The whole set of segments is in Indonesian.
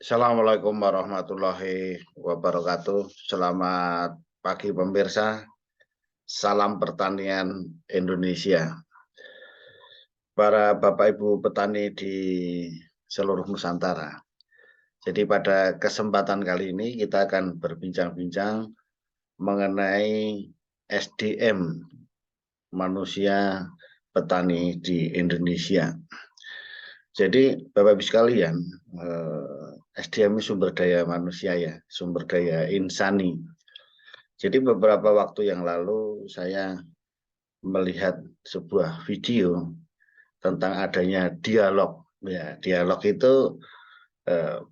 Assalamualaikum warahmatullahi wabarakatuh. Selamat pagi pemirsa. Salam pertanian Indonesia. Para Bapak Ibu petani di seluruh Nusantara. Jadi pada kesempatan kali ini kita akan berbincang-bincang mengenai SDM manusia petani di Indonesia. Jadi Bapak Ibu sekalian, SDM ini sumber daya manusia ya, sumber daya insani. Jadi beberapa waktu yang lalu saya melihat sebuah video tentang adanya dialog. Ya, dialog itu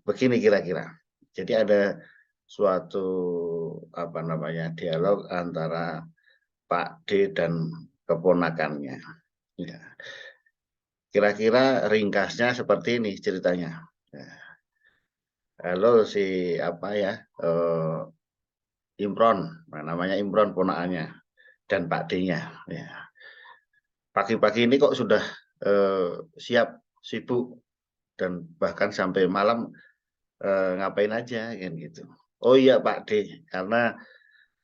begini kira-kira. Jadi ada suatu dialog antara Pak D dan keponakannya. Ya. Kira-kira ringkasnya seperti ini ceritanya. Ya. Halo si Imron, namanya Imron ponakannya dan Pak D-nya. Ya. Pagi-pagi ini kok sudah siap sibuk dan bahkan sampai malam ngapain aja kan gitu. Oh iya Pak D, karena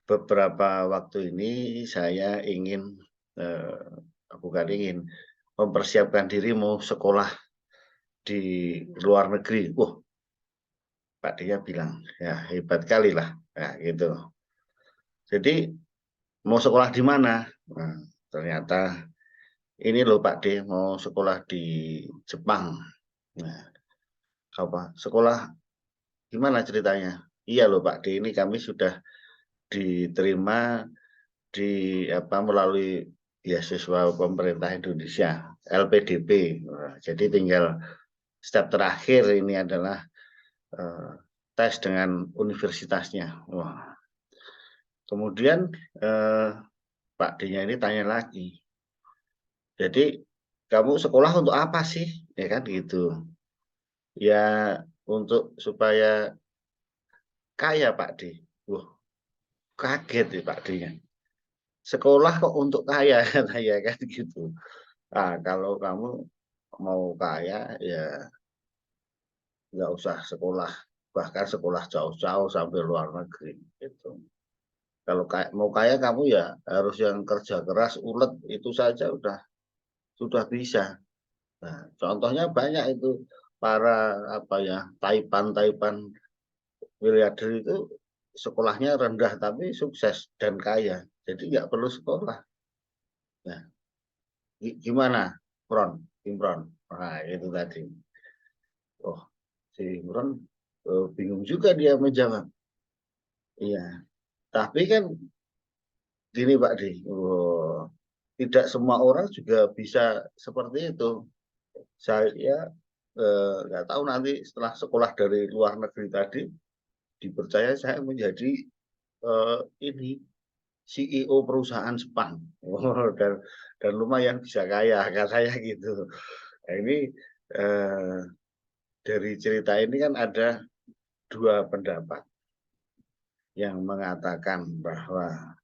beberapa waktu ini saya ingin bukan ingin mempersiapkan diri mau sekolah di luar negeri. Wah, Pak D-nya bilang ya hebat kali lah, ya, gitu. Jadi mau sekolah di mana? Nah, ternyata ini loh Pak D mau sekolah di Jepang. Nah, sekolah gimana ceritanya? Iya loh Pak D, ini kami sudah diterima melalui beasiswa pemerintah Indonesia LPDP. Nah, jadi tinggal step terakhir ini adalah eh, tes dengan universitasnya. Wah. Kemudian Pak D-nya ini tanya lagi. Jadi kamu sekolah untuk apa sih? Ya kan gitu. Ya untuk supaya kaya Pak D. Wah, kaget ya Pak D-nya. Sekolah kok untuk kaya katanya kan gitu. Ah, kalau kamu mau kaya ya nggak usah sekolah, bahkan sekolah jauh-jauh sampai luar negeri gitu. Kalau mau kaya kamu ya harus yang kerja keras, ulet itu saja sudah bisa. Nah, contohnya banyak itu para taipan miliarder itu sekolahnya rendah tapi sukses dan kaya. Jadi nggak perlu sekolah. Nah, gimana, Imron? Nah, itu tadi. Oh, si Imron bingung juga dia menjawab. Iya, tapi kan gini Pak Di, tidak semua orang juga bisa seperti itu. Saya nggak tahu nanti setelah sekolah dari luar negeri tadi, dipercaya saya menjadi ini CEO perusahaan Spang. Oh, dan lumayan bisa kaya, kata saya gitu. Nah, ini eh, dari cerita ini kan ada dua pendapat yang mengatakan bahwa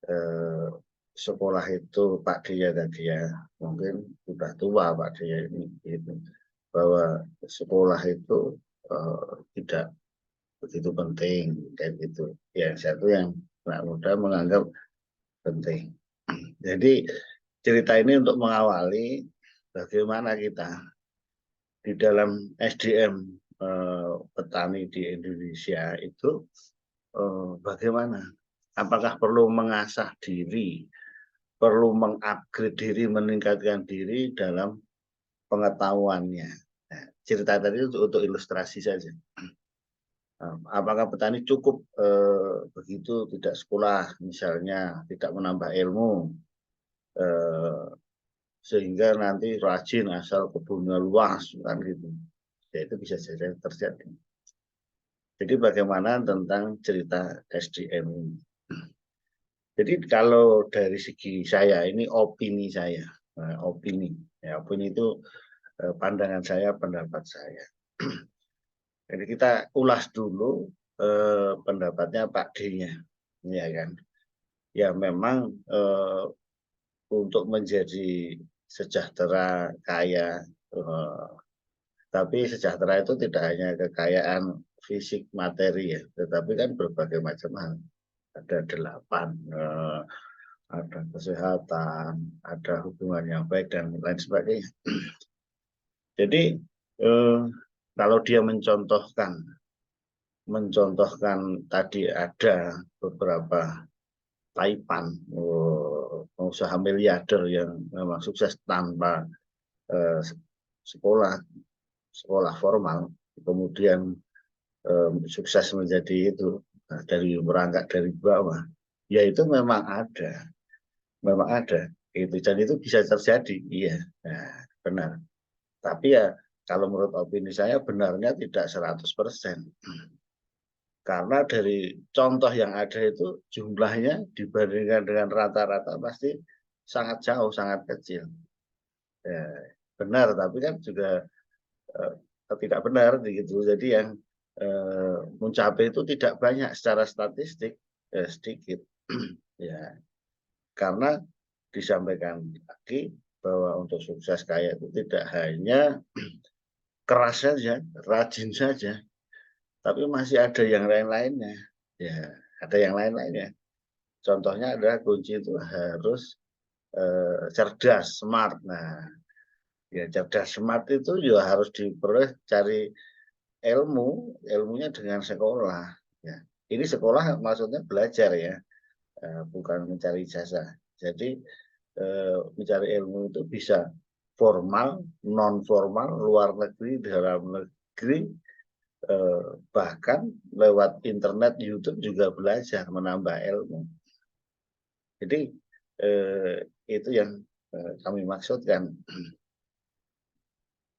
eh, sekolah itu Pak Dia tadi ya mungkin sudah tua Pak Dia ini gitu, bahwa sekolah itu tidak begitu penting kayak gitu. Yang satu yang anak muda menganggap penting. Jadi cerita ini untuk mengawali bagaimana kita di dalam SDM petani di Indonesia itu bagaimana? Apakah perlu mengasah diri, perlu mengupgrade diri, meningkatkan diri dalam pengetahuannya. Nah, cerita tadi untuk ilustrasi saja. Apakah petani cukup begitu tidak sekolah, misalnya tidak menambah ilmu, eh, sehingga nanti rajin asal kebunnya luas kan gitu. Ya, itu bisa saja terjadi. Jadi bagaimana tentang cerita SDM ini? Jadi kalau dari segi saya ini opini saya, opini, ya opini itu pandangan saya, pendapat saya. Jadi kita ulas dulu pendapatnya Pak D-nya, ya kan? Ya memang untuk menjadi sejahtera, kaya, Tapi sejahtera itu tidak hanya kekayaan fisik materi ya, tetapi kan berbagai macam hal. Ada 8, ada kesehatan, ada hubungan yang baik dan lain sebagainya. Jadi kalau dia mencontohkan tadi ada beberapa taipan pengusaha miliarder yang memang sukses tanpa sekolah formal, kemudian sukses menjadi itu dari berangkat dari bawah, ya itu memang ada itu, dan itu bisa terjadi, iya, nah, benar. Tapi ya kalau menurut opini saya benarnya tidak 100%. Karena dari contoh yang ada itu jumlahnya dibandingkan dengan rata-rata pasti sangat jauh, sangat kecil. Ya, benar, tapi kan juga tidak benar begitu. Jadi yang mencapai itu tidak banyak secara statistik, sedikit. Ya, karena disampaikan lagi bahwa untuk sukses kaya itu tidak hanya keras saja, rajin saja, tapi masih ada yang lain-lainnya. Ya, ada yang lain-lainnya. Contohnya adalah kunci itu harus cerdas, smart. Nah, ya cerdas smart itu juga harus diperoleh cari ilmunya dengan sekolah. Ya. Ini sekolah maksudnya belajar ya, bukan mencari ijazah. Jadi mencari ilmu itu bisa formal, non formal, luar negeri, dalam negeri, bahkan lewat internet, YouTube juga belajar menambah ilmu. Jadi itu yang kami maksudkan.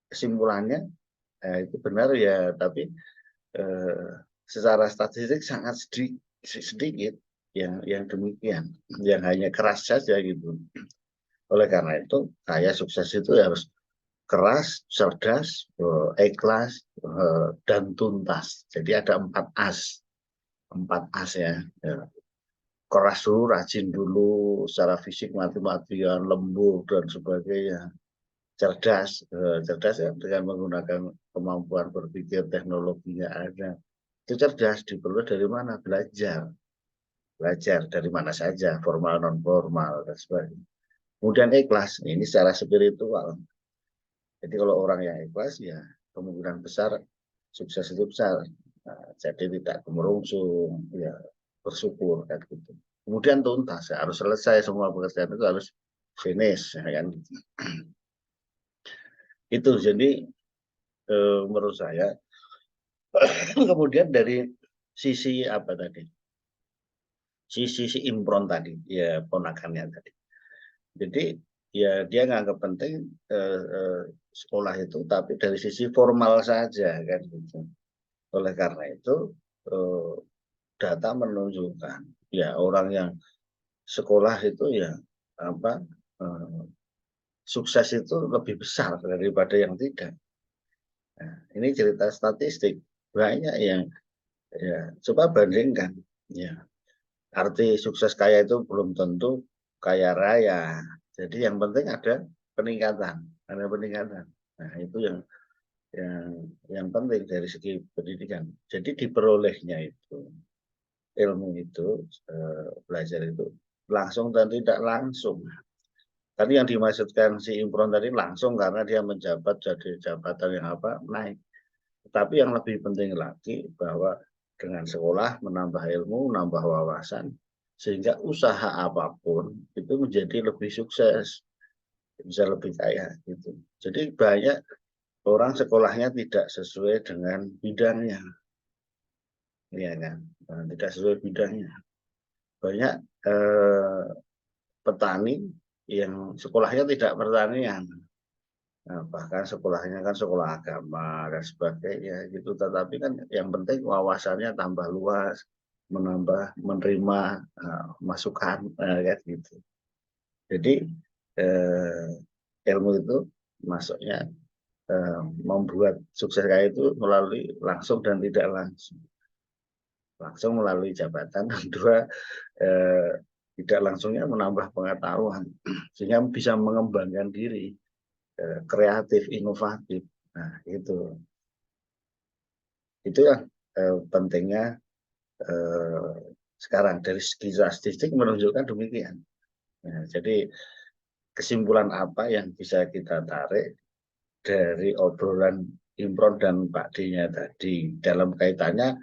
Kesimpulannya itu benar ya, tapi secara statistik sangat sedikit yang demikian, yang hanya keras saja gitu. Oleh karena itu, saya sukses itu harus keras, cerdas, ikhlas, dan tuntas. Jadi ada 4 as, 4 as ya. Keras dulu, rajin dulu, secara fisik mati-matian, lembut dan sebagainya. Cerdas ya, dengan menggunakan kemampuan berpikir, teknologinya ada. Itu cerdas diperoleh dari mana? Belajar dari mana saja, formal, non formal dan sebagainya. Kemudian ikhlas, ini secara spiritual. Jadi kalau orang yang ikhlas ya kemungkinan besar sukses itu besar. Nah, jadi tidak gemerungsung, ya bersyukur kan gitu. Kemudian tuntas, ya, harus selesai semua pekerjaan itu, harus finish ya kan. Itu jadi menurut saya. Kemudian dari sisi apa tadi? Sisi impron tadi, ya ponakannya tadi. Jadi ya dia nganggap penting sekolah itu, tapi dari sisi formal saja kan gitu. Oleh karena itu data menunjukkan ya orang yang sekolah itu ya apa sukses itu lebih besar daripada yang tidak. Nah, ini cerita statistik, banyak yang ya coba bandingkan ya. Arti sukses kaya itu belum tentu kaya raya. Jadi yang penting ada peningkatan, ada peningkatan. Nah, itu yang penting dari segi pendidikan. Jadi diperolehnya itu ilmu itu, belajar itu langsung dan tidak langsung. Tadi yang dimaksudkan si Imron tadi langsung karena dia menjabat jadi jabatan yang naik. Tapi yang lebih penting lagi bahwa dengan sekolah menambah ilmu, menambah wawasan, sehingga usaha apapun itu menjadi lebih sukses, bisa lebih kaya gitu. Jadi banyak orang sekolahnya tidak sesuai dengan bidangnya, ya kan? Tidak sesuai bidangnya. Banyak petani yang sekolahnya tidak pertanian. Nah, bahkan sekolahnya kan sekolah agama dan sebagainya gitu, tetapi kan yang penting wawasannya tambah luas, menerima masukan kayak gitu. Jadi ilmu itu masuknya membuat sukses kaya itu melalui langsung dan tidak langsung. Langsung melalui jabatan, kedua tidak langsungnya menambah pengetahuan sehingga bisa mengembangkan diri, kreatif, inovatif. Nah, itu yang pentingnya sekarang dari segi statistik menunjukkan demikian. Nah, jadi kesimpulan apa yang bisa kita tarik dari obrolan Imron dan Pak D-nya tadi dalam kaitannya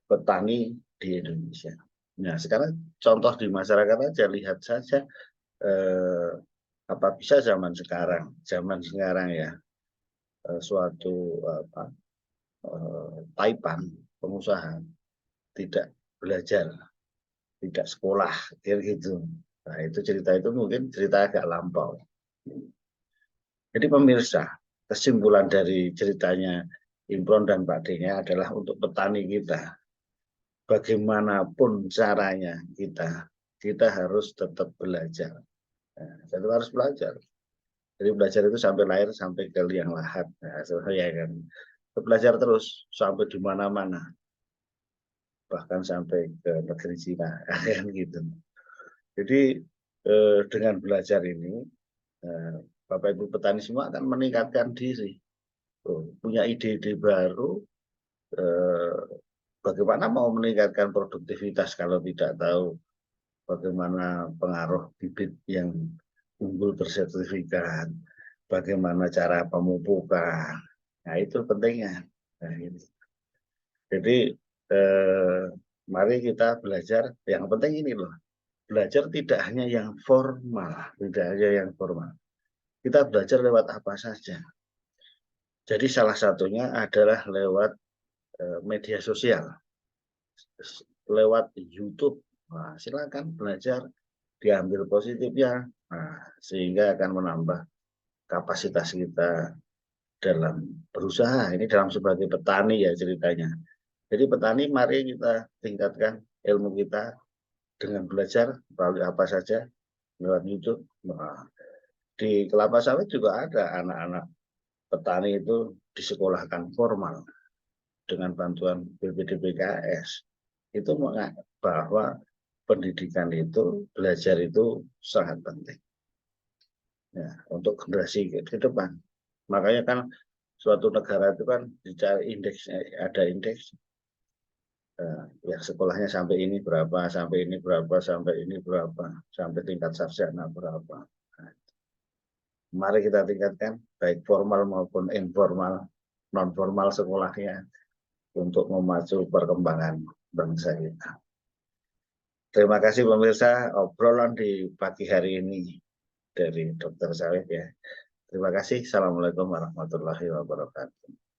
petani di Indonesia. Nah, sekarang contoh di masyarakat aja, lihat saja apa bisa zaman sekarang ya, suatu taipan pengusaha tidak belajar, tidak sekolah, gitu. Nah, itu cerita itu mungkin cerita agak lampau. Jadi pemirsa, kesimpulan dari ceritanya Imron dan Pak D-nya adalah untuk petani kita, bagaimanapun caranya kita harus tetap belajar. Nah, tetap harus belajar. Jadi belajar itu sampai lahir sampai ke liang lahat. Nah, ya kan. Belajar terus sampai di mana-mana, bahkan sampai ke negeri Cina, kan gitu. Jadi dengan belajar ini, Bapak Ibu petani semua akan meningkatkan diri, punya ide-ide baru. Bagaimana mau meningkatkan produktivitas kalau tidak tahu bagaimana pengaruh bibit yang unggul bersertifikat, bagaimana cara pemupukan. Nah, itu pentingnya. Nah, ini. Jadi mari kita belajar. Yang penting ini loh, belajar tidak hanya yang formal, tidak hanya yang formal. Kita belajar lewat apa saja. Jadi salah satunya adalah lewat media sosial, lewat YouTube. Nah, silakan belajar, diambil positifnya, nah, sehingga akan menambah kapasitas kita dalam berusaha. Ini dalam sebagai petani ya ceritanya. Jadi petani, mari kita tingkatkan ilmu kita dengan belajar melalui apa saja, lewat YouTube. Nah, di kelapa sawit juga ada anak-anak petani itu disekolahkan formal dengan bantuan BPDPKS. Itu bahwa pendidikan itu, belajar itu sangat penting ya, untuk generasi ke depan. Makanya kan suatu negara itu kan dicari indeksnya, ada indeks ya, sekolahnya sampai ini berapa, sampai ini berapa, sampai ini berapa, sampai tingkat sarjana berapa. Nah, mari kita tingkatkan baik formal maupun informal, non formal sekolahnya untuk memacu perkembangan bangsa kita. Terima kasih pemirsa, obrolan di pagi hari ini dari Dr. Sawit ya. Terima kasih. Assalamualaikum warahmatullahi wabarakatuh.